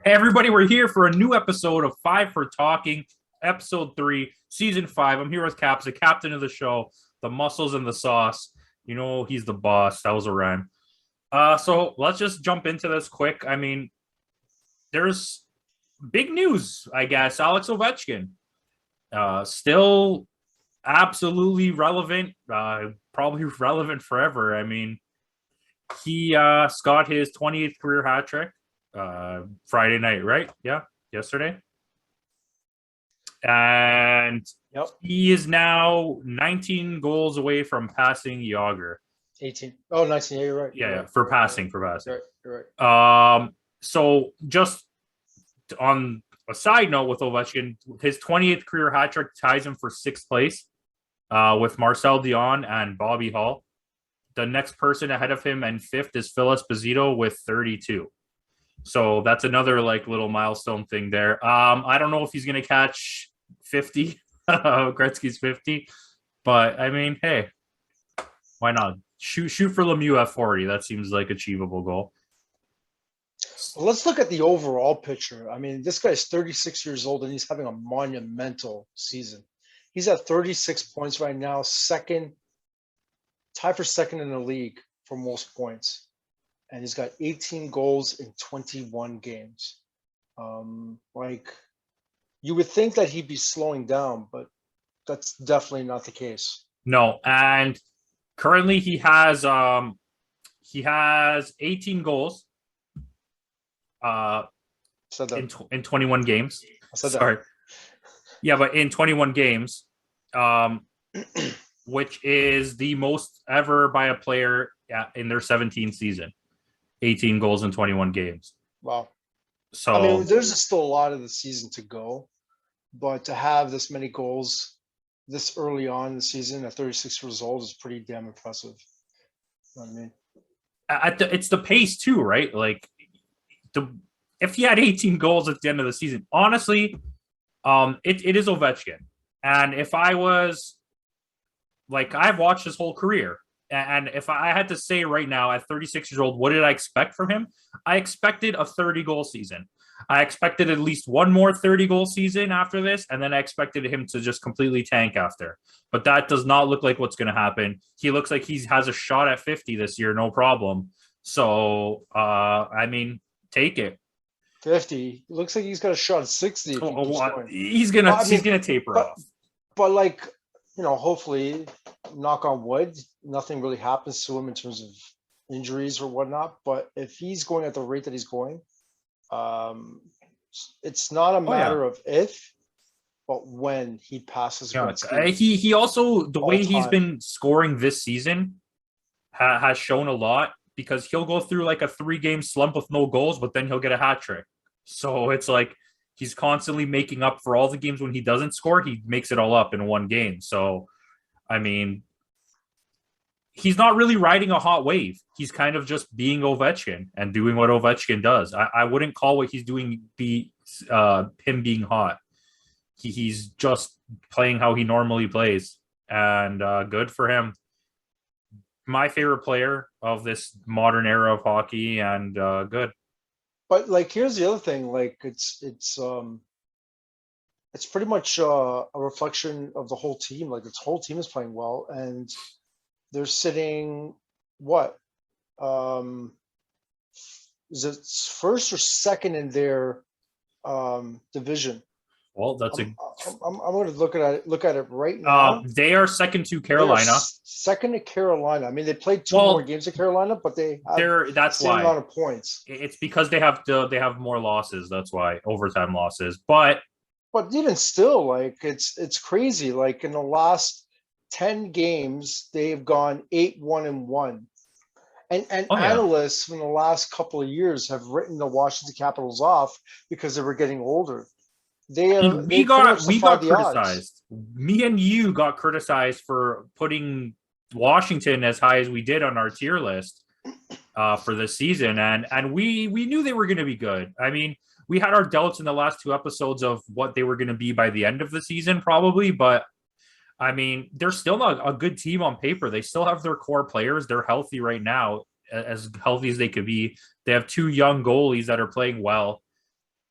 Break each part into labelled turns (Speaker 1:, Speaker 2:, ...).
Speaker 1: Hey, everybody, we're here for a new episode of Five for Talking, episode 3, season 5. I'm here with Caps, the captain of the show, the muscles and the sauce. You know, he's the boss. That was a rhyme. So let's just jump into this quick. I mean, there's big news, I guess. Alex Ovechkin, still absolutely relevant, probably relevant forever. I mean, he got his 28th career hat trick Friday night, right? Yeah, yesterday. And
Speaker 2: Yep,
Speaker 1: he is now 19 goals away from passing Yager.
Speaker 2: 18. Oh, 19. Yeah, you're right.
Speaker 1: Yeah,
Speaker 2: You're
Speaker 1: yeah,
Speaker 2: right.
Speaker 1: for
Speaker 2: You're right.
Speaker 1: passing, for passing.
Speaker 2: You're right. You're right.
Speaker 1: So just on a side note with Ovechkin, his 28th career hat trick ties him for sixth place with Marcel Dion and Bobby Hull. The next person ahead of him and fifth is Phil Esposito with 32. So that's another like little milestone thing there. I don't know if he's gonna catch 50, Gretzky's 50, but I mean, hey, why not? Shoot for Lemieux at 40. That seems like achievable goal.
Speaker 2: Well, let's look at the overall picture. I mean, this guy's 36 years old and he's having a monumental season. He's at 36 points right now, second, tied for second in the league for most points. And he's got 18 goals in 21 games. Like, you would think that he'd be slowing down, but that's definitely not the case.
Speaker 1: No, and currently he has 18 goals
Speaker 2: Said that.
Speaker 1: in 21 games.
Speaker 2: I said
Speaker 1: Sorry. Yeah, but in 21 games, which is the most ever by a player in their 17th season. 18 goals in 21 games.
Speaker 2: Wow.
Speaker 1: So
Speaker 2: I mean, there's still a lot of the season to go, but to have this many goals this early on in the season at 36 years old is pretty damn impressive. You know what I mean?
Speaker 1: it's the pace too, right? Like if he had 18 goals at the end of the season, honestly, it is Ovechkin. And if I was like, I've watched his whole career. And if I had to say right now, at 36 years old, what did I expect from him? I expected a 30 goal season. I expected at least one more 30 goal season after this, and then I expected him to just completely tank after. But that does not look like what's going to happen. He looks like he has a shot at 50 this year, no problem. So, I mean, take it.
Speaker 2: 50. It looks like he's got a shot at 60 if he keeps going.
Speaker 1: He's gonna taper
Speaker 2: but,
Speaker 1: off.
Speaker 2: But like, hopefully, knock on wood, nothing really happens to him in terms of injuries or whatnot. But if he's going at the rate that he's going, it's not a matter of if, but when he passes Gretzky.
Speaker 1: He also, the way he's been scoring this season has shown a lot, because he'll go through like a 3-game slump with no goals, but then he'll get a hat trick. So it's like he's constantly making up for all the games when he doesn't score. He makes it all up in one game. So, I mean, he's not really riding a hot wave. He's kind of just being Ovechkin and doing what Ovechkin does. I wouldn't call what he's doing him being hot. He's just playing how he normally plays, and good for him. My favorite player of this modern era of hockey, and good.
Speaker 2: But like, here's the other thing. Like, it's pretty much a reflection of the whole team. Like, its whole team is playing well, and they're sitting what? Is it first or second in their division?
Speaker 1: Well, that's
Speaker 2: I'm going to look at it right now.
Speaker 1: They are second to Carolina.
Speaker 2: Second to Carolina. I mean, they played two more games at Carolina, but they have
Speaker 1: that's
Speaker 2: the same
Speaker 1: why
Speaker 2: amount of points.
Speaker 1: It's because they have more losses. That's why, overtime losses. But
Speaker 2: even still, like, it's crazy. Like, in the last 10 games, they've gone 8-1-1. And analysts from the last couple of years have written the Washington Capitals off because they were getting older.
Speaker 1: We got criticized. Me and you got criticized for putting Washington as high as we did on our tier list for this season, and we knew they were going to be good. I mean, we had our doubts in the last 2 episodes of what they were going to be by the end of the season, probably, but I mean, they're still not a good team on paper. They still have their core players. They're healthy right now, as healthy as they could be. They have 2 young goalies that are playing well.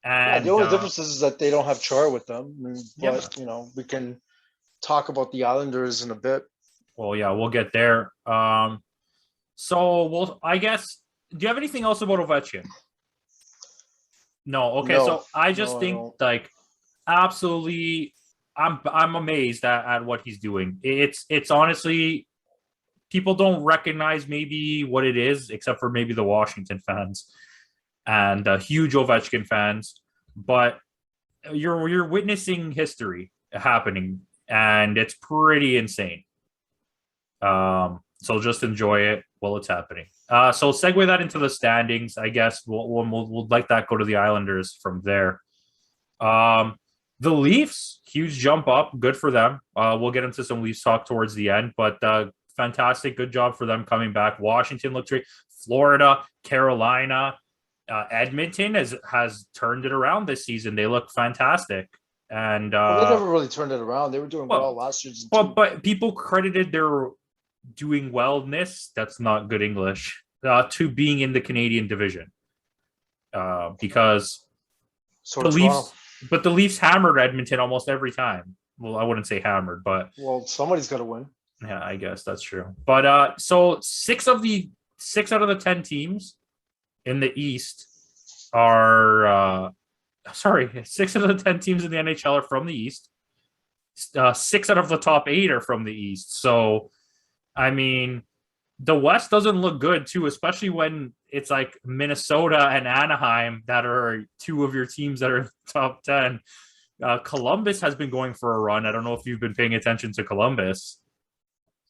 Speaker 2: Yeah, the
Speaker 1: And
Speaker 2: only difference is that they don't have Char with them.
Speaker 1: yeah,
Speaker 2: But we can talk about the Islanders in a bit.
Speaker 1: well, yeah, we'll get there. So we'll, I guess, do you have anything else about Ovechkin? No. Okay,
Speaker 2: No,
Speaker 1: so I just
Speaker 2: no, I
Speaker 1: think
Speaker 2: don't.
Speaker 1: like absolutely, I'm amazed at what he's doing. It's honestly people don't recognize maybe what it is, except for maybe the Washington fans and huge Ovechkin fans. But you're witnessing history happening, and it's pretty insane. So just enjoy it while it's happening. So segue that into the standings. I guess we'll like that go to the Islanders from there. Um, the Leafs, huge jump up, good for them. We'll get into some Leafs talk towards the end, but fantastic, good job for them coming back. Washington looked great. Florida, Carolina, Edmonton has turned it around this season. They look fantastic, and
Speaker 2: Well, they never really turned it around. They were doing well
Speaker 1: well,
Speaker 2: last year too.
Speaker 1: but people credited their doing wellness. That's not good English. To being in the Canadian division, because
Speaker 2: So
Speaker 1: the
Speaker 2: did Toronto.
Speaker 1: Leafs, but the Leafs hammered Edmonton almost every time. Well, I wouldn't say hammered, but
Speaker 2: Well, somebody's got to win.
Speaker 1: yeah, I guess that's true. But so six out of the 10 teams in the East are sorry, 6 out of the 10 teams in the NHL are from the East. 6 out of the top 8 are from the East. So I mean, the West doesn't look good too, especially when it's like Minnesota and Anaheim that are two of your teams that are top 10. Columbus has been going for a run. I don't know if you've been paying attention to Columbus.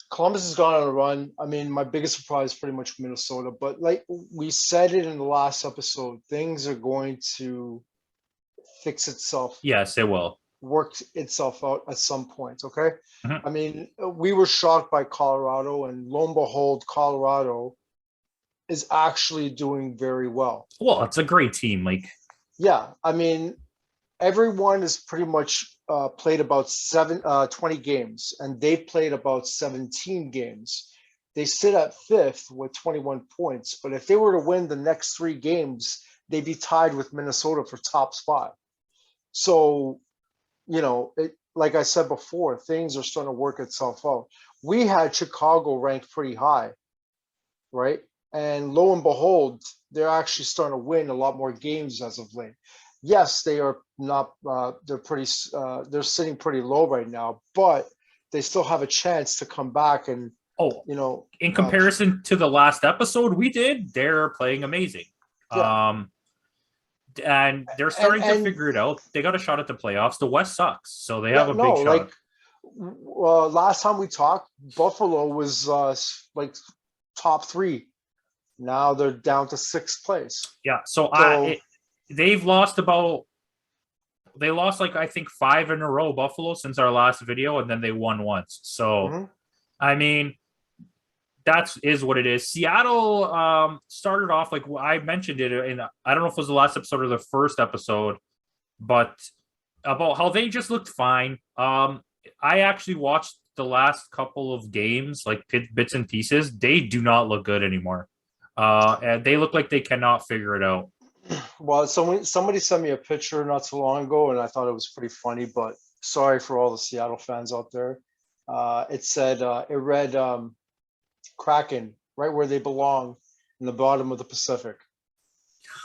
Speaker 2: Columbus has gone on a run. I mean, my biggest surprise is pretty much Minnesota. But like we said it in the last episode, things are going to fix itself,
Speaker 1: Yes, it will.
Speaker 2: work itself out at some point. Okay.
Speaker 1: Mhm.
Speaker 2: I mean, we were shocked by Colorado, and lo and behold, Colorado is actually doing very well.
Speaker 1: Well, it's a great team. Like,
Speaker 2: Yeah. I mean, everyone has pretty much played about 20 games, and they've played about 17 games. They sit at fifth with 21 points, but if they were to win the next 3 games, they'd be tied with Minnesota for top spot. So, like I said before, things are starting to work itself out. We had Chicago ranked pretty high, right? And lo and behold, they're actually starting to win a lot more games as of late. Yes, they are not. They're sitting pretty low right now, but they still have a chance to come back and
Speaker 1: oh,
Speaker 2: you know.
Speaker 1: in comparison to the last episode we did, they're playing amazing.
Speaker 2: Yeah.
Speaker 1: And they're starting to
Speaker 2: And
Speaker 1: figure it out. They got a shot at the playoffs. The West sucks, so they have
Speaker 2: yeah,
Speaker 1: a
Speaker 2: no,
Speaker 1: big shot.
Speaker 2: like last time we talked, Buffalo was like top 3. Now they're down to 6th place.
Speaker 1: Yeah, so
Speaker 2: So
Speaker 1: they've lost about they lost like I think 5 in a row, Buffalo, since our last video, and then they won once. So
Speaker 2: mhm.
Speaker 1: I mean, that is what it is. Seattle started off like I mentioned it in I don't know if it was the last episode or the first episode, but about how they just looked fine. I actually watched the last couple of games, like bits and pieces. They do not look good anymore. And they look like they cannot figure it out.
Speaker 2: Well, somebody sent me a picture not too long ago, and I thought it was pretty funny. But sorry for all the Seattle fans out there. It read Kraken right where they belong in the bottom of the Pacific.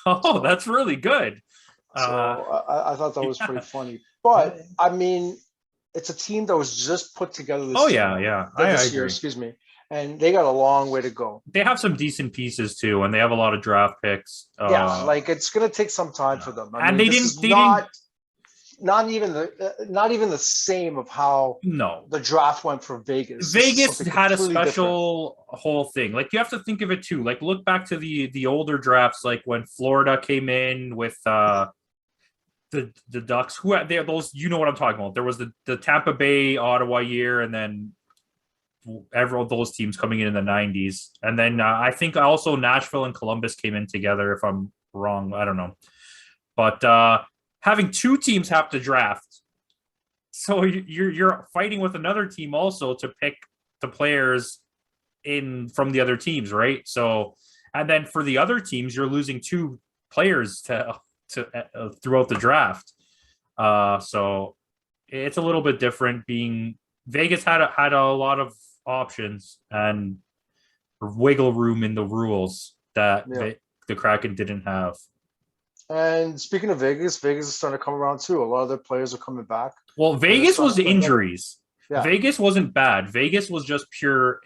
Speaker 1: Oh, that's really good.
Speaker 2: So I thought that was
Speaker 1: Yeah.
Speaker 2: pretty funny. But I mean, it's a team that was just put together this
Speaker 1: Oh
Speaker 2: year.
Speaker 1: yeah,
Speaker 2: This
Speaker 1: I
Speaker 2: year,
Speaker 1: agree.
Speaker 2: excuse me, and they got a long way to go.
Speaker 1: They have some decent pieces too, and they have a lot of draft picks.
Speaker 2: Yeah, like it's gonna take some time for them. I
Speaker 1: And
Speaker 2: mean,
Speaker 1: they
Speaker 2: this
Speaker 1: didn't.
Speaker 2: is
Speaker 1: They didn't.
Speaker 2: not even the same of how
Speaker 1: No,
Speaker 2: the draft went for Vegas. This is
Speaker 1: Vegas
Speaker 2: something
Speaker 1: had a
Speaker 2: completely different.
Speaker 1: special whole thing. Like you have to think of it too. Like look back to the older drafts, like when Florida came in with the Ducks. Who had those? You know what I'm talking about. There was the Tampa Bay Ottawa year, and then every those teams coming in the 90s, and then I think also Nashville and Columbus came in together. If I'm wrong, I don't know. But having 2 teams have to draft, so you're fighting with another team also to pick the players in from the other teams, right? So, and then for the other teams, you're losing 2 players throughout the draft. So it's a little bit different. Being Vegas had a lot of options and wiggle room in the rules that the Kraken didn't have.
Speaker 2: And speaking of Vegas, Vegas is starting to come around too. A lot of their players are coming back.
Speaker 1: Well, Vegas was injuries.
Speaker 2: Yeah.
Speaker 1: Vegas wasn't bad. Vegas was just pure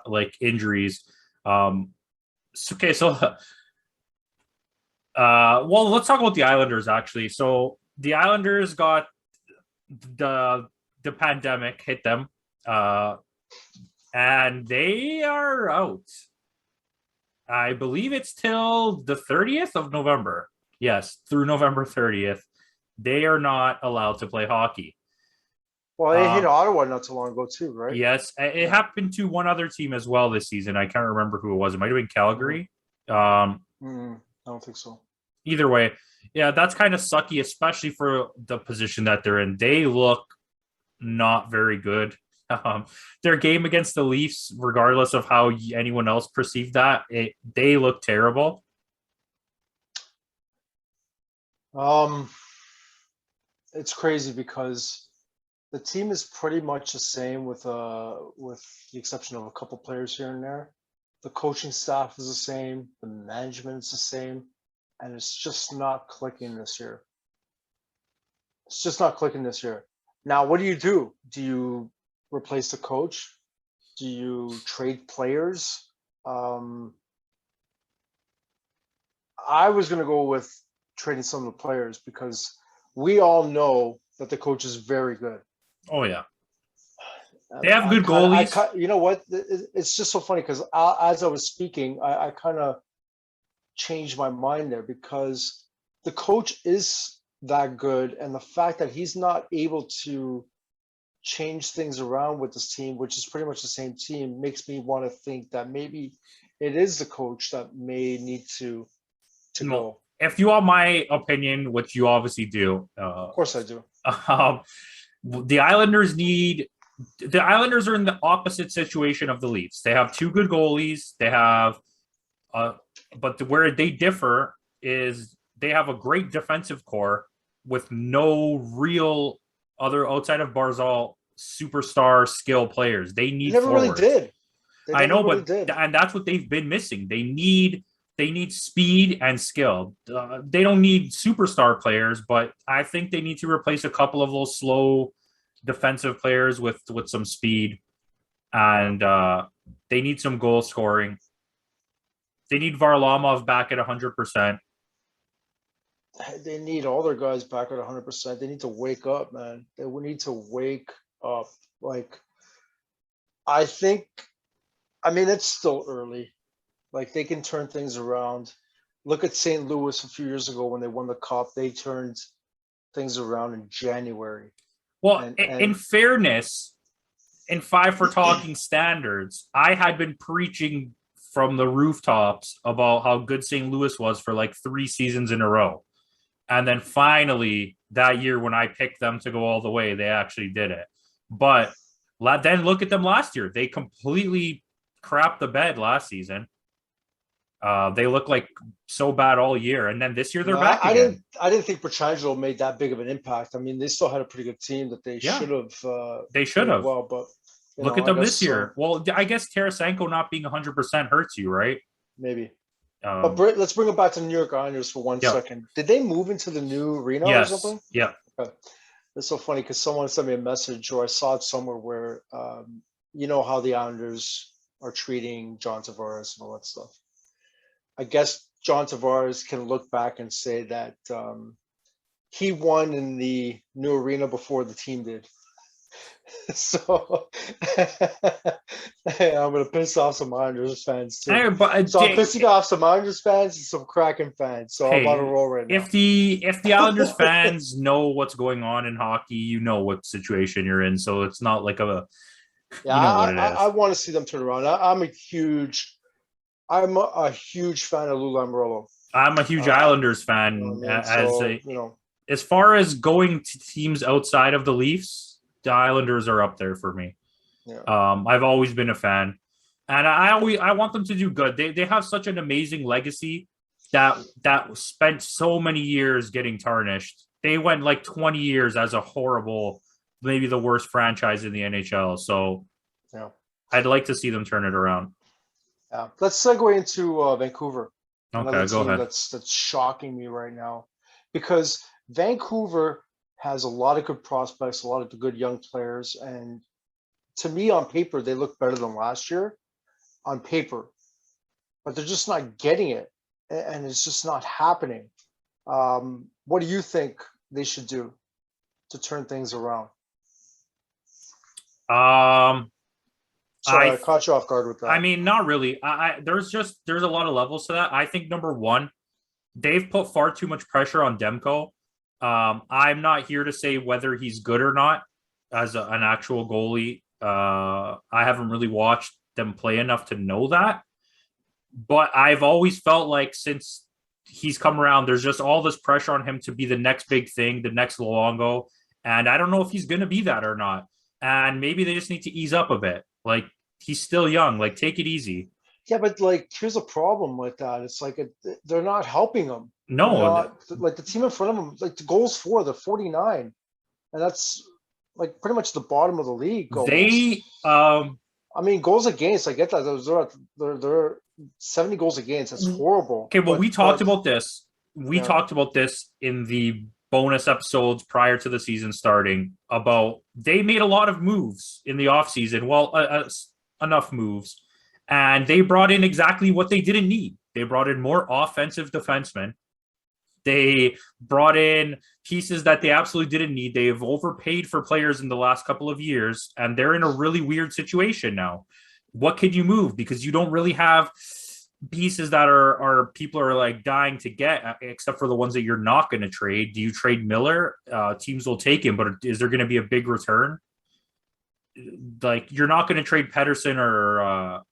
Speaker 1: like injuries. Okay, so well, let's talk about the Islanders actually. So the Islanders got the pandemic hit them, and they are out. I believe it's till the 30th of November. Yes, through November 30th, they are not allowed to play hockey.
Speaker 2: Well, they hit Ottawa not too long ago too, right?
Speaker 1: Yes, it happened to one other team as well this season. I can't remember who it was. It might have been Calgary.
Speaker 2: I don't think so.
Speaker 1: Either way, yeah, that's kind of sucky, especially for the position that they're in. They look not very good. Their game against the Leafs, regardless of how anyone else perceived that, they look terrible.
Speaker 2: It's crazy because the team is pretty much the same with the exception of a couple players here and there. The coaching staff is the same, the management is the same, and it's just not clicking this year. It's just not clicking this year. Now, what do? Do you replace the coach? Do you trade players? I was going to go with trading some of the players because we all know that the coach is very good.
Speaker 1: Oh, yeah. They have good goalies.
Speaker 2: You know what? It's just so funny because as I was speaking, I kind of changed my mind there because the coach is that good. And the fact that he's not able to change things around with this team, which is pretty much the same team, makes me want to think that maybe it is the coach that may need to go.
Speaker 1: If you want my opinion, which you obviously do.
Speaker 2: Of course I do.
Speaker 1: The Islanders are in the opposite situation of the Leafs. They have two good goalies. They have, but where they differ is they have a great defensive core with no real other outside of Barzal superstar skill players. They need
Speaker 2: never
Speaker 1: forwards.
Speaker 2: Really did.
Speaker 1: I know, but and that's what they've been missing. They need speed and skill. They don't need superstar players, but I think they need to replace a couple of those slow defensive players with some speed, and they need some goal scoring. They need Varlamov back at 100%.
Speaker 2: They need all their guys back at 100%. They need to wake up, man. They need to wake up. Like, I mean, it's still early. Like, they can turn things around. Look at St. Louis a few years ago when they won the Cup. They turned things around in January.
Speaker 1: Well, in fairness, in Five for Talking standards, I had been preaching from the rooftops about how good St. Louis was for like 3 seasons in a row. And then finally, that year when I picked them to go all the way, they actually did it. But then look at them last year. They completely crapped the bed last season. They look like so bad all year, and then this year they're back again.
Speaker 2: I didn't think Pietrangelo made that big of an impact. I mean, they still had a pretty good team that they should have.
Speaker 1: They should have.
Speaker 2: Well, but
Speaker 1: look at them this year. Well, I guess Tarasenko not being 100% hurts you, right?
Speaker 2: Maybe. But let's bring it back to the New York Islanders for 1 second. Did they move into the new arena or something?
Speaker 1: Yeah.
Speaker 2: Okay. It's so funny because someone sent me a message, or I saw it somewhere where you know how the Islanders are treating John Tavares and all that stuff. I guess John Tavares can look back and say that he won in the new arena before the team did. So I'm going to piss off some Islanders fans too. I'm pissing off some Islanders fans and some Kraken fans. So I'm on a roll right now.
Speaker 1: If the Islanders fans know what's going on in hockey, you know what situation you're in. So it's not like a
Speaker 2: I want to see them turn around. I'm a huge fan of Lou Lamoriello.
Speaker 1: I'm a huge Islanders fan. As far as going to teams outside of the Leafs, the Islanders are up there for me.
Speaker 2: Yeah.
Speaker 1: I've always been a fan, and I want them to do good. They have such an amazing legacy that spent so many years getting tarnished. They went like 20 years as a horrible, maybe the worst franchise in the NHL. So
Speaker 2: Yeah.
Speaker 1: I'd like to see them turn it around.
Speaker 2: Yeah. Let's segue into Vancouver. Another
Speaker 1: Okay, go
Speaker 2: team
Speaker 1: ahead.
Speaker 2: that's shocking me right now, because Vancouver has a lot of good prospects, a lot of good young players, and to me, on paper, they look better than last year on paper, but they're just not getting it, and it's just not happening. What do you think they should do to turn things around? Sorry, I caught you off guard with that.
Speaker 1: I mean, not really. There's a lot of levels to that. I think number one, they've put far too much pressure on Demko. I'm not here to say whether he's good or not as an actual goalie. I haven't really watched them play enough to know that. But I've always felt like since he's come around, there's just all this pressure on him to be the next big thing, the next Luongo. And I don't know if he's going to be that or not. And maybe they just need to ease up a bit. Like, he's still young. Like, take it easy.
Speaker 2: Yeah, but like, here's a problem with that. It's like they're not helping him.
Speaker 1: No,
Speaker 2: like the team in front of them, like the goals for, they're 49, and that's like pretty much the bottom of the league. Almost.
Speaker 1: They,
Speaker 2: I mean, goals against. I get that they're 70 goals against. That's horrible.
Speaker 1: Okay, well, we talked about this. We talked about this in the bonus episodes prior to the season starting about they made a lot of moves in the offseason. Well, enough moves. And they brought in exactly what they didn't need. They brought in more offensive defensemen. They brought in pieces that they absolutely didn't need. They have overpaid for players in the last couple of years, and they're in a really weird situation now. What can you move? Because you don't really have pieces that are people are like dying to get, except for the ones that you're not going to trade. Do you trade Miller? Teams will take him, but is there going to be a big return? Like, you're not going to trade Pedersen or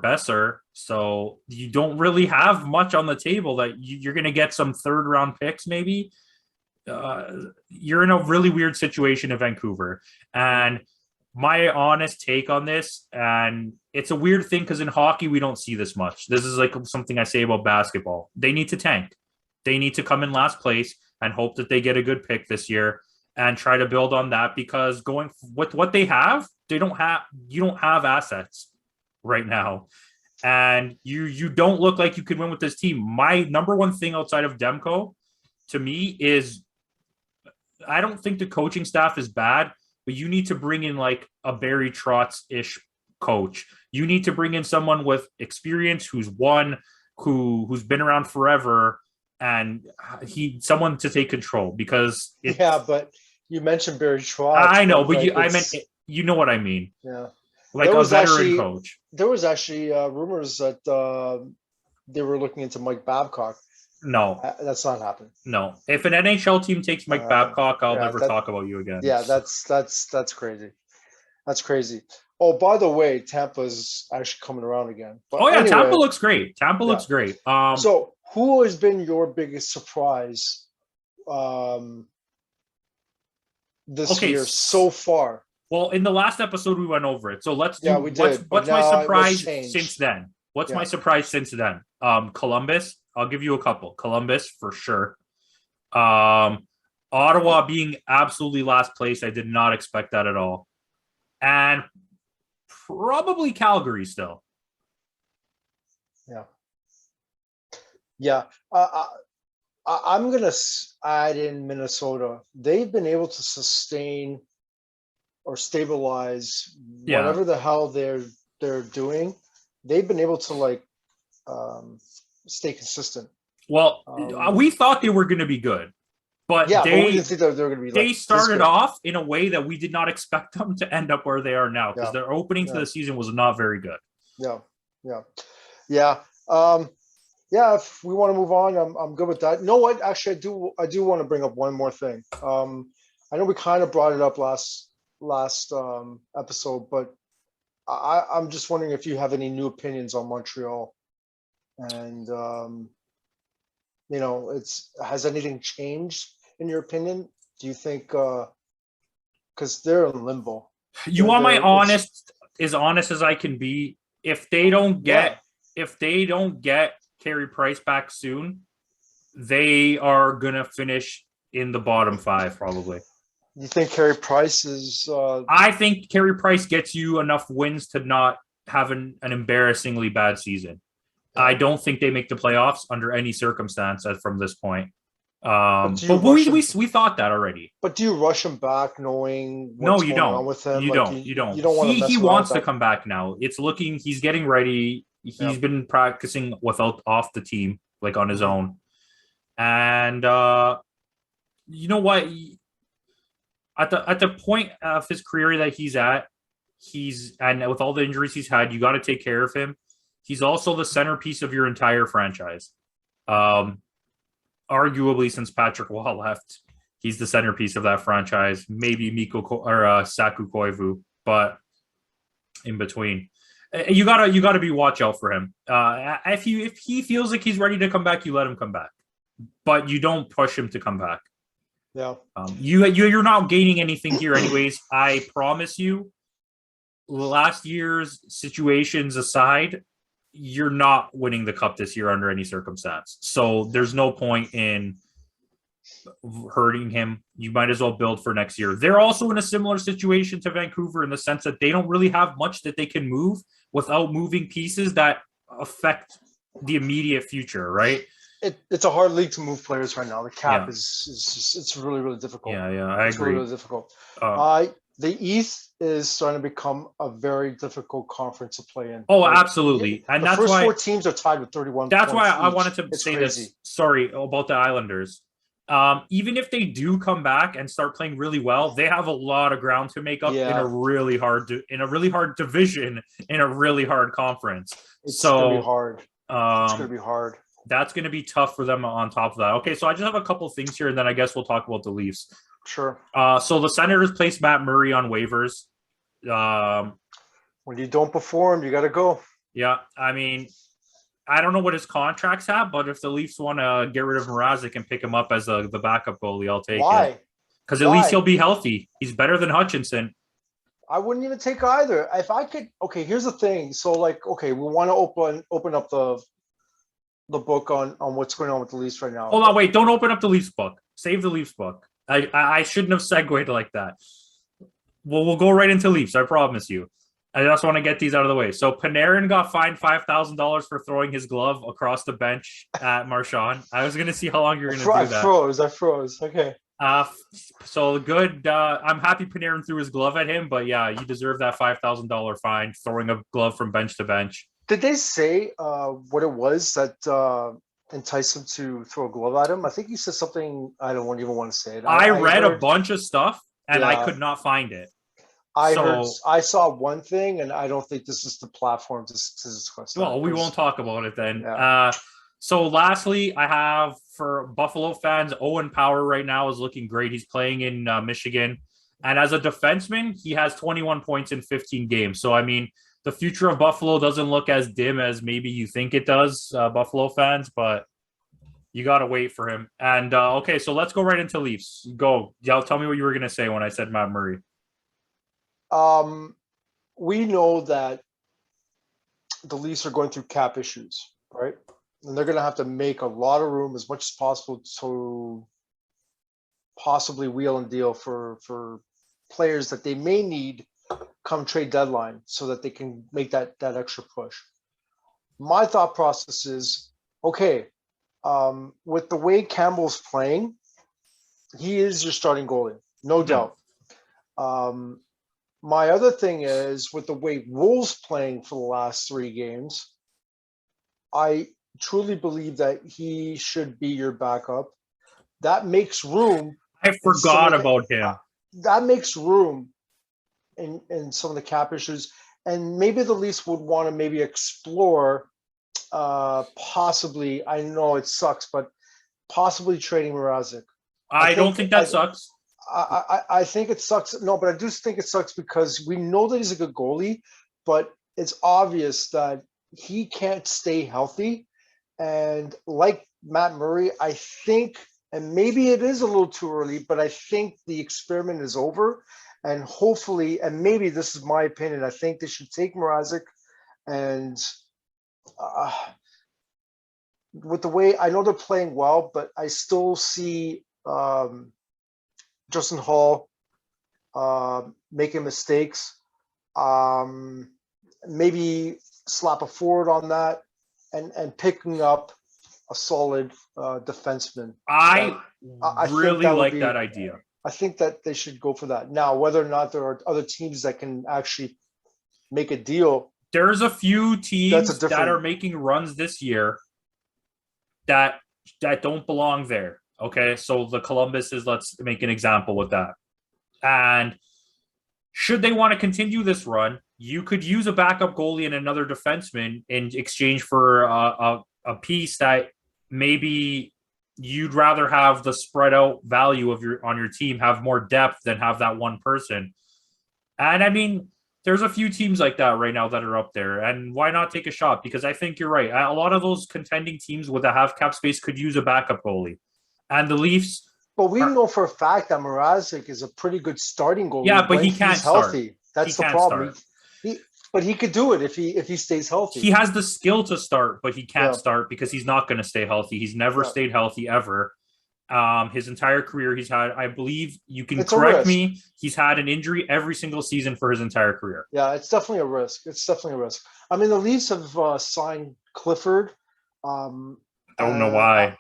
Speaker 1: Besser, so you don't really have much on the table that you're going to get some third round picks maybe. You're in a really weird situation in Vancouver. And my honest take on this, and it's a weird thing because in hockey, we don't see this much. This is like something I say about basketball. They need to tank. They need to come in last place and hope that they get a good pick this year and try to build on that, because going with what they have, you don't have assets right now. And you don't look like you could win with this team. My number one thing outside of Demko to me is I don't think the coaching staff is bad, but you need to bring in like a Barry Trotz-ish coach. You need to bring in someone with experience who's been around forever, and someone to take control, because
Speaker 2: but you mentioned Barry Trotz.
Speaker 1: I know, but I meant you know what I mean.
Speaker 2: Yeah.
Speaker 1: Like a veteran coach.
Speaker 2: There was actually rumors that they were looking into Mike Babcock.
Speaker 1: No,
Speaker 2: that's not happening.
Speaker 1: No, if an NHL team takes Mike Babcock, I'll never talk about you again.
Speaker 2: Yeah, that's crazy. That's crazy. Oh, by the way, Tampa's actually coming around again. But anyway,
Speaker 1: Tampa looks great. Tampa looks great.
Speaker 2: So, who has been your biggest surprise this year so far?
Speaker 1: Well, in the last episode, we went over it. So let's do.
Speaker 2: Yeah, we did.
Speaker 1: What's my surprise since then? What's my surprise since then? Columbus. I'll give you a couple. Columbus for sure. Ottawa being absolutely last place. I did not expect that at all. And probably Calgary still.
Speaker 2: Yeah. Yeah. I'm going to add in Minnesota. They've been able to sustain or stabilize whatever the hell they're doing. They've been able to stay consistent.
Speaker 1: Well, we thought they were going to be good, but
Speaker 2: but we didn't think they were going to be.
Speaker 1: They started off in a way that we did not expect them to end up where they are now, because their opening to the season was not very good.
Speaker 2: Yeah. If we want to move on, I'm good with that. You know what? Actually, I do want to bring up one more thing. I know we kind of brought it up last episode, but I'm just wondering if you have any new opinions on Montreal, and has anything changed in your opinion? Do you think because they're in limbo?
Speaker 1: You want my honest as I can be. If they don't get Carey Price back soon, they are gonna finish in the bottom 5 probably.
Speaker 2: You think Carey Price is?
Speaker 1: I think Carey Price gets you enough wins to not have an embarrassingly bad season.
Speaker 2: Yeah.
Speaker 1: I don't think they make the playoffs under any circumstance from this point. But we thought that already.
Speaker 2: But do you rush him back knowing
Speaker 1: what's going
Speaker 2: on with him?
Speaker 1: You don't.
Speaker 2: You don't want to mess
Speaker 1: He
Speaker 2: around
Speaker 1: wants
Speaker 2: with
Speaker 1: to
Speaker 2: that.
Speaker 1: come back now. It's looking. He's getting ready. He's been practicing off the team, like on his own. And you know what? At the point of his career that he's at, and with all the injuries he's had, you got to take care of him. He's also the centerpiece of your entire franchise. Arguably, since Patrick Waugh left, he's the centerpiece of that franchise. Maybe Saku Koivu, but in between, you gotta be watch out for him. If he feels like he's ready to come back, you let him come back, but you don't push him to come back.
Speaker 2: Yeah.
Speaker 1: You're not gaining anything here, anyways. I promise you. Last year's situations aside, you're not winning the cup this year under any circumstance. So there's no point in hurting him. You might as well build for next year. They're also in a similar situation to Vancouver in the sense that they don't really have much that they can move without moving pieces that affect the immediate future, right?
Speaker 2: It's a hard league to move players right now. The cap is just, it's really, really difficult.
Speaker 1: Yeah, I agree.
Speaker 2: It's really, really difficult. The East is starting to become a very difficult conference to play in.
Speaker 1: Oh, absolutely. And
Speaker 2: that's why the first 4 teams are tied with 31
Speaker 1: That's
Speaker 2: points
Speaker 1: why I
Speaker 2: each.
Speaker 1: wanted to say this. Sorry about the Islanders. Even if they do come back and start playing really well, they have a lot of ground to make up in a really hard division in a really hard conference.
Speaker 2: It's gonna be hard. It's gonna be hard.
Speaker 1: That's going to be tough for them on top of that. Okay, so I just have a couple of things here, and then I guess we'll talk about the Leafs.
Speaker 2: Sure.
Speaker 1: So the Senators placed Matt Murray on waivers.
Speaker 2: When you don't perform, you got to go.
Speaker 1: Yeah, I mean, I don't know what his contracts have, but if the Leafs want to get rid of Mrazek and pick him up as the backup goalie, I'll take it. Because at least he'll be healthy. He's better than Hutchinson.
Speaker 2: I wouldn't even take either. If I could, okay, here's the thing. So, we want to open up the book on what's going on with the Leafs right now.
Speaker 1: Hold on, wait. Don't open up the Leafs book. Save the Leafs book. I shouldn't have segued like that. We'll go right into Leafs. I promise you. I just want to get these out of the way. So Panarin got fined $5,000 for throwing his glove across the bench at Marchand. I was going to see how long you're going to do that.
Speaker 2: I froze. Okay.
Speaker 1: So good. I'm happy Panarin threw his glove at him, but yeah, you deserve that $5,000 fine throwing a glove from bench to bench.
Speaker 2: Did they say what it was that enticed him to throw a glove at him? I think he said something. I don't even want to say it.
Speaker 1: I read a bunch of stuff and I could not find it.
Speaker 2: I saw one thing, and I don't think this is the platform to discuss.
Speaker 1: Well, we won't talk about it then.
Speaker 2: Yeah.
Speaker 1: So lastly, I have for Buffalo fans, Owen Power right now is looking great. He's playing in Michigan. And as a defenseman, he has 21 points in 15 games. So, I mean, the future of Buffalo doesn't look as dim as maybe you think it does, Buffalo fans, but you got to wait for him. And, okay, so let's go right into Leafs. Go. Tell me what you were going to say when I said Matt Murray.
Speaker 2: We know that the Leafs are going through cap issues, right? And they're going to have to make a lot of room as much as possible to possibly wheel and deal for players that they may need come trade deadline so that they can make that extra push. My thought process is, okay, with the way Campbell's playing, he is your starting goalie, no doubt. My other thing is, with the way Wool's playing for the last 3 games, I truly believe that he should be your backup. That makes room.
Speaker 1: I forgot about him.
Speaker 2: That makes room in some of the cap issues. And maybe the Leafs would want to maybe explore possibly, I know it sucks, but possibly trading Mrazek.
Speaker 1: I don't think that sucks.
Speaker 2: I think it sucks. No, but I do think it sucks because we know that he's a good goalie, but it's obvious that he can't stay healthy. And like Matt Murray, I think, and maybe it is a little too early, but I think the experiment is over. And hopefully, and maybe this is my opinion, I think they should take Mrazek and with the way I know they're playing well, but I still see Justin Hall making mistakes. Maybe slap a forward on that and picking up a solid defenseman.
Speaker 1: I
Speaker 2: think
Speaker 1: really
Speaker 2: that would
Speaker 1: like
Speaker 2: be,
Speaker 1: that idea.
Speaker 2: I think that they should go for that. Now, whether or not there are other teams that can actually make a deal,
Speaker 1: There's a few teams that are
Speaker 2: different.
Speaker 1: making runs this year that don't belong there. Okay, so the Columbus is, let's make an example with that. And should they want to continue this run, you could use a backup goalie and another defenseman in exchange for a piece that maybe you'd rather have the spread out value of your team, have more depth than have that one person. And I mean, there's a few teams like that right now that are up there, and why not take a shot? Because I think you're right. A lot of those contending teams with a half cap space could use a backup goalie, and the Leafs.
Speaker 2: But we know for a fact that Mrazek is a pretty good starting goalie.
Speaker 1: Yeah, but he can't
Speaker 2: healthy.
Speaker 1: Start.
Speaker 2: That's the problem. But he could do it if he stays healthy.
Speaker 1: He has the skill to start, but he can't start because he's not going to stay healthy. He's never stayed healthy ever. His entire career, he's had, I believe you can correct me, he's had an injury every single season for his entire career.
Speaker 2: Yeah, it's definitely a risk. I mean, the Leafs have signed Clifford.
Speaker 1: Don't know why.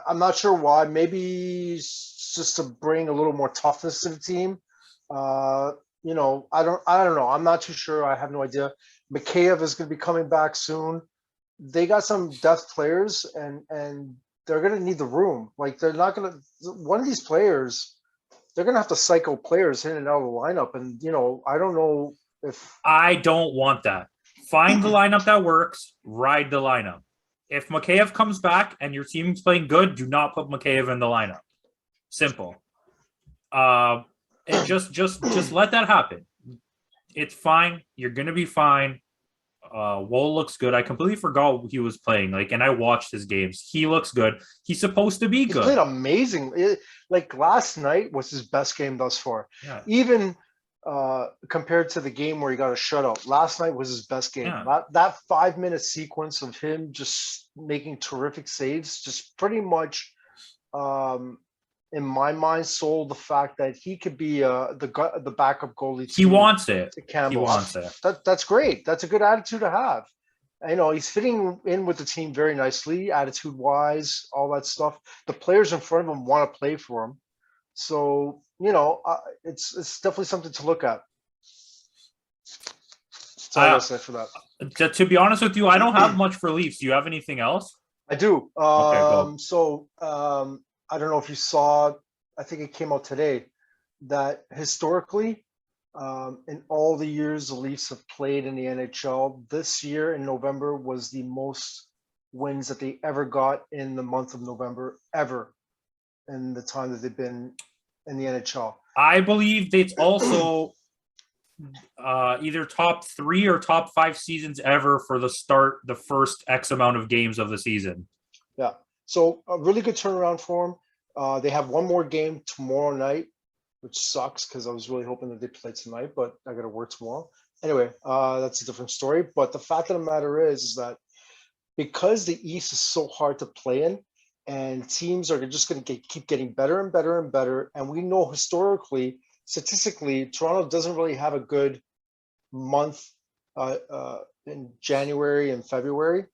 Speaker 2: I'm not sure why. Maybe just to bring a little more toughness to the team. You know, I don't know. I'm not too sure. I have no idea. Mikheyev is going to be coming back soon. They got some depth players, and they're going to need the room. Like, they're not going to – one of these players, they're going to have to cycle players in and out of the lineup. And, you know, I don't know if –
Speaker 1: I don't want that. Find the lineup that works. Ride the lineup. If Mikheyev comes back and your team's playing good, do not put Mikheyev in the lineup. Simple. And just let that happen. It's fine. You're going to be fine. Woll looks good. I completely forgot he was playing. And I watched his games. He looks good. He's supposed to be good.
Speaker 2: He played amazing. Like, last night was his best game thus far.
Speaker 1: Yeah.
Speaker 2: Even compared to the game where he got a shutout, last night was his best game.
Speaker 1: Yeah.
Speaker 2: That 5-minute sequence of him just making terrific saves just pretty much, in my mind, sold the fact that he could be the backup goalie.
Speaker 1: He wants it.
Speaker 2: Campo.
Speaker 1: He wants it.
Speaker 2: That's great. That's a good attitude to have. You know, he's fitting in with the team very nicely, attitude-wise, all that stuff. The players in front of him want to play for him. So, you know, it's definitely something to look at. That's all I gotta say for that.
Speaker 1: To be honest with you, I don't have much for Leafs. Do you have anything else?
Speaker 2: I do.
Speaker 1: Okay,
Speaker 2: so I don't know if you saw, I think it came out today, that historically, in all the years the Leafs have played in the NHL, this year in November was the most wins that they ever got in the month of November, ever, in the time that they've been in the NHL.
Speaker 1: I believe it's also either top 3 or top 5 seasons ever for the first X amount of games of the season.
Speaker 2: Yeah. So a really good turnaround for them. They have one more game tomorrow night, which sucks because I was really hoping that they play tonight, but I got to work tomorrow. Anyway, that's a different story. But the fact of the matter is that because the East is so hard to play in, and teams are just going to keep getting better and better and better, and we know historically, statistically, Toronto doesn't really have a good month in January and February.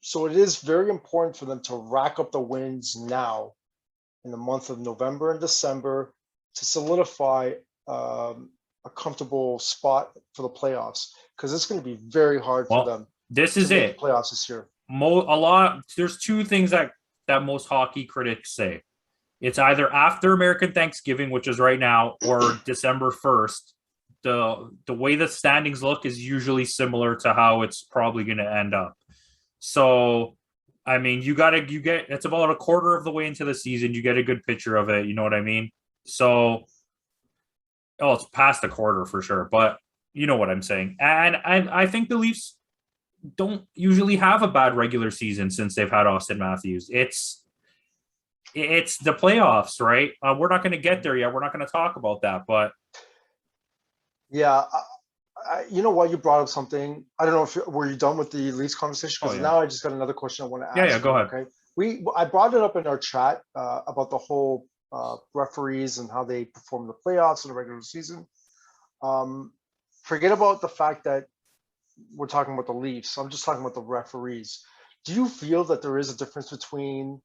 Speaker 2: So it is very important for them to rack up the wins now in the month of November and December to solidify a comfortable spot for the playoffs, because it's going to be very hard for them.
Speaker 1: This is it.
Speaker 2: Playoffs this year.
Speaker 1: There's 2 things that most hockey critics say. It's either after American Thanksgiving, which is right now, or December 1st. The way the standings look is usually similar to how it's probably going to end up. So, I mean, it's about a quarter of the way into the season. You get a good picture of it. You know what I mean? So, it's past a quarter for sure, but you know what I'm saying. And I think the Leafs don't usually have a bad regular season since they've had Austin Matthews. It's the playoffs, right? We're not going to get there yet. We're not going to talk about that, but
Speaker 2: yeah, You know what? You brought up something. I don't know if were you done with the Leafs conversation?
Speaker 1: Oh
Speaker 2: Because
Speaker 1: yeah.
Speaker 2: now I just got another question I want to
Speaker 1: Yeah,
Speaker 2: ask
Speaker 1: yeah,
Speaker 2: you.
Speaker 1: go ahead.
Speaker 2: Okay, I brought it up in our chat about the whole referees and how they perform in the playoffs and the regular season. Um, Forget about the fact that we're talking about the Leafs. I'm just talking about the referees. Do you feel that there is a difference between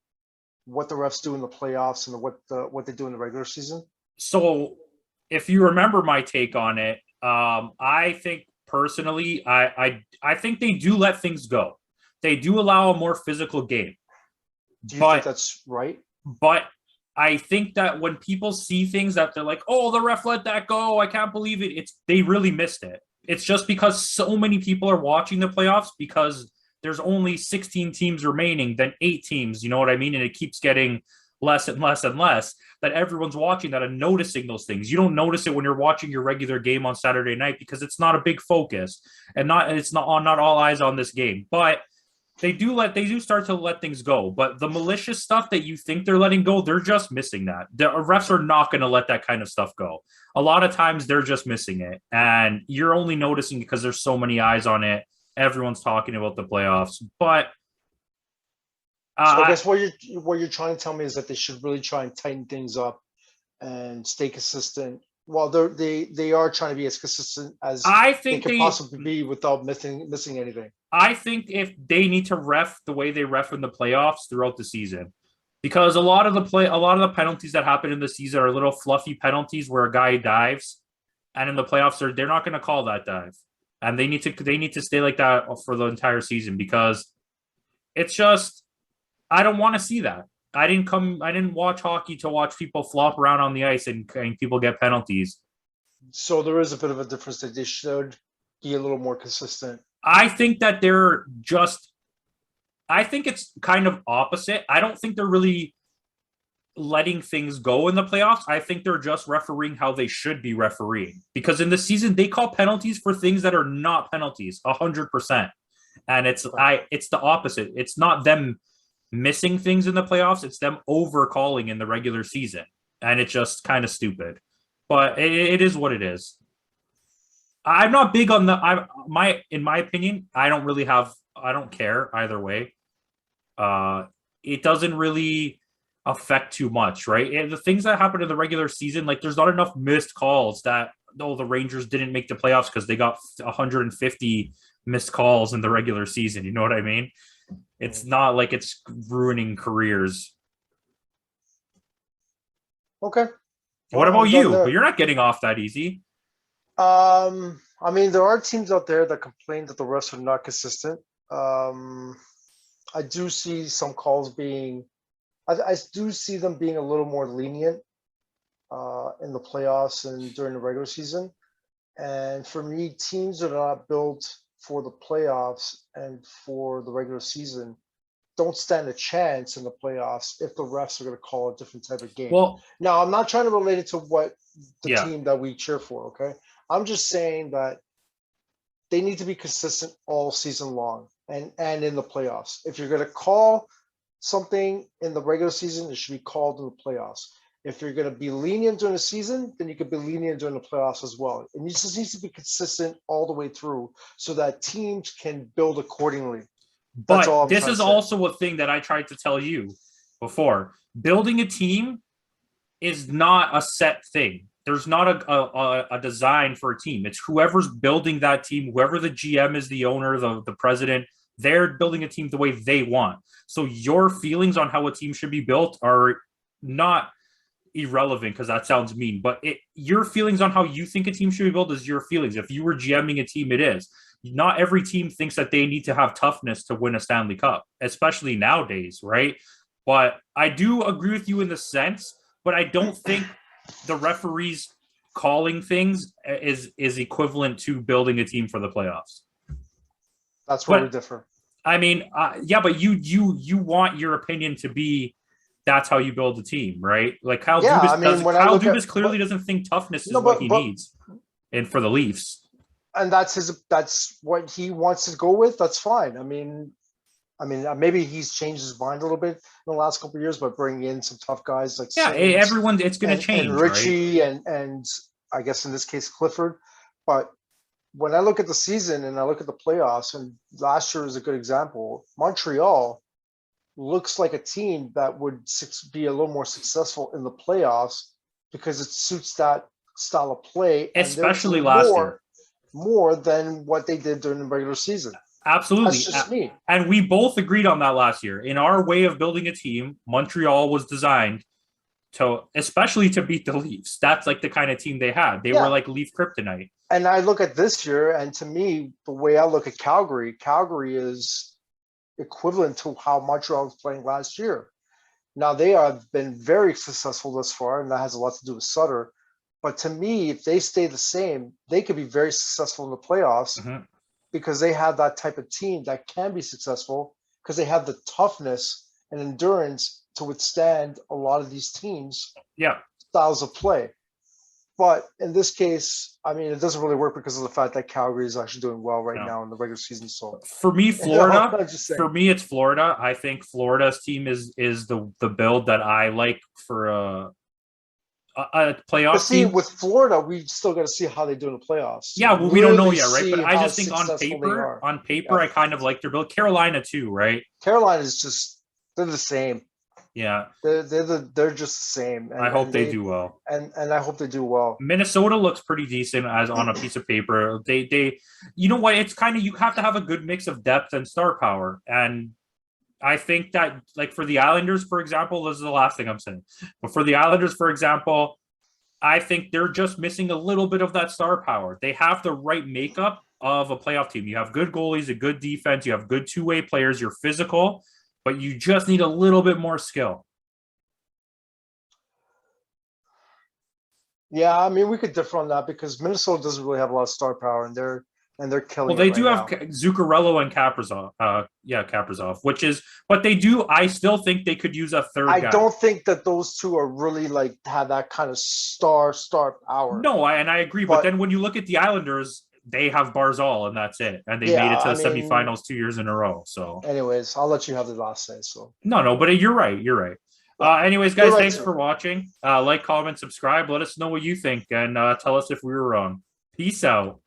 Speaker 2: what the refs do in the playoffs and what they do in the regular season?
Speaker 1: So if you remember my take on it, I think personally, I think they do let things go. They do allow a more physical game,
Speaker 2: Do you think
Speaker 1: but
Speaker 2: that's right?
Speaker 1: but I think that when people see things that they're like, oh, the ref let that go, I can't believe it. It's they really missed it. It's just because so many people are watching the playoffs because there's only 16 teams remaining, then 8 teams, you know what I mean? And it keeps getting less and less and less that everyone's watching that and noticing those things. You don't notice it when you're watching your regular game on Saturday night because it's not a big focus and not all eyes on this game. But they do start to let things go, but the malicious stuff that you think they're letting go, they're just missing that. The refs are not going to let that kind of stuff go. A lot of times they're just missing it, and you're only noticing because there's so many eyes on it. Everyone's talking about the playoffs, but
Speaker 2: So I
Speaker 1: uh,
Speaker 2: guess what you're trying to tell me is that they should really try and tighten things up and stay consistent. Well, they are trying to be as consistent as
Speaker 1: I
Speaker 2: they
Speaker 1: think
Speaker 2: could
Speaker 1: they
Speaker 2: possibly be without missing anything.
Speaker 1: I think if they need to ref the way they ref in the playoffs throughout the season, because a lot of the penalties that happen in the season are little fluffy penalties where a guy dives, and in the playoffs they're not going to call that dive, and they need to stay like that for the entire season because it's just I don't want to see that. I didn't watch hockey to watch people flop around on the ice and people get penalties.
Speaker 2: So there is a bit of a difference that they should be a little more consistent.
Speaker 1: I think that they're just I think it's kind of opposite. I don't think they're really letting things go in the playoffs. I think they're just refereeing how they should be refereeing because in the season they call penalties for things that are not penalties 100%. And it's the opposite. It's not them missing things in the playoffs, it's them over calling in the regular season. And it's just kind of stupid. But it is what it is. I'm not big on the I my in my opinion, I don't care either way. It doesn't really affect too much, right? And the things that happen in the regular season, like there's not enough missed calls that the Rangers didn't make the playoffs because they got 150 missed calls in the regular season. You know what I mean? It's not like it's ruining careers.
Speaker 2: Okay.
Speaker 1: What
Speaker 2: Well,
Speaker 1: about
Speaker 2: I'm done
Speaker 1: you?
Speaker 2: there.
Speaker 1: You're not getting off that easy.
Speaker 2: I mean, there are teams out there that complain that the refs are not consistent. Um, I do see some calls being, I do see them being a little more lenient in the playoffs and during the regular season. And for me, teams that are not built for the playoffs and for the regular season don't stand a chance in the playoffs if the refs are going to call a different type of game.
Speaker 1: Well,
Speaker 2: Now, I'm not trying to relate it to what the
Speaker 1: yeah.
Speaker 2: team that we cheer for, okay? I'm just saying that they need to be consistent all season long and in the playoffs. If you're going to call something in the regular season, it should be called in the playoffs. If you're going to be lenient during the season, then you could be lenient during the playoffs as well. And it just needs to be consistent all the way through so that teams can build accordingly. That's
Speaker 1: But
Speaker 2: all I'm
Speaker 1: this
Speaker 2: trying
Speaker 1: is
Speaker 2: to say.
Speaker 1: also a thing that I tried to tell you before. Building a team is not a set thing. There's not a design for a team. It's whoever's building that team, whoever the GM is, the owner, the president, they're building a team the way they want. So your feelings on how a team should be built are not irrelevant because that sounds mean, but your feelings on how you think a team should be built is your feelings. If you were GMing a team, it is. Not every team thinks that they need to have toughness to win a Stanley Cup, especially nowadays, right? But I do agree with you in the sense, but I don't think the referees calling things is equivalent to building a team for the playoffs.
Speaker 2: That's where we
Speaker 1: But
Speaker 2: differ.
Speaker 1: I mean, yeah, but you want your opinion to be that's how you build a team, right? Like
Speaker 2: Yeah, I mean, when I
Speaker 1: Kyle
Speaker 2: look at,
Speaker 1: Dubas clearly doesn't think toughness is
Speaker 2: no,
Speaker 1: what he needs, and for the Leafs.
Speaker 2: and that's what he wants to go with. That's fine. Maybe he's changed his mind a little bit in the last couple of years by bringing in some tough guys like
Speaker 1: Yeah,
Speaker 2: Sims
Speaker 1: it's going to
Speaker 2: and
Speaker 1: change, right?
Speaker 2: Richie and I guess in this case Clifford. But when I look at the season and I look at the playoffs, and last year is a good example, Montreal looks like a team that would be a little more successful in the playoffs because it suits that style of play, and
Speaker 1: especially last year,
Speaker 2: more than what they did during the regular season.
Speaker 1: Absolutely.
Speaker 2: That's just me.
Speaker 1: And we both agreed on that last year. In our way of building a team, Montreal was designed to, especially to beat the Leafs. That's like the kind of team they had. They were like Leaf kryptonite.
Speaker 2: And I look at this year, and to me, the way I look at Calgary is equivalent to how Montreal was playing last year. Now, they have been very successful thus far, and that has a lot to do with Sutter. But to me, if they stay the same, they could be very successful in the playoffs because they have that type of team that can be successful because they have the toughness and endurance to withstand a lot of these teams' styles of play. But in this case, I mean, it doesn't really work because of the fact that Calgary is actually doing well right now in the regular season. So
Speaker 1: for me, Florida, for me, it's Florida. I think Florida's team is the build that I like for a playoff team.
Speaker 2: With Florida, we still got to see how they do in the playoffs.
Speaker 1: Yeah, well, we don't know yet, right? But I just think on paper, I kind of like their build. Carolina too, right?
Speaker 2: Carolina is just, they're the same.
Speaker 1: Yeah,
Speaker 2: they're just the same.
Speaker 1: And I hope they do well.
Speaker 2: And I hope they do well.
Speaker 1: Minnesota looks pretty decent as on a piece of paper. They you know what? It's kind of, you have to have a good mix of depth and star power. And I think that, like, for the Islanders, for example, this is the last thing I'm saying. But for the Islanders, for example, I think they're just missing a little bit of that star power. They have the right makeup of a playoff team. You have good goalies, a good defense, you have good two-way players, you're physical, but you just need a little bit more skill.
Speaker 2: Yeah, I mean, we could differ on that because Minnesota doesn't really have a lot of star power, and they're killing.
Speaker 1: Well, they do have Zuccarello and Kaprizov. Kaprizov, which is, but they do. I still think they could use a third guy.
Speaker 2: I don't think that those two are really like have that kind of star power.
Speaker 1: No, I agree. But then when you look at the Islanders, they have Barzal, and that's it. And they made it to the semifinals 2 years in a row. So,
Speaker 2: anyways, I'll let you have the last say. So,
Speaker 1: no, but you're right. You're right. Anyways, guys, thanks for watching. Like, comment, subscribe. Let us know what you think, and tell us if we were wrong. Peace out.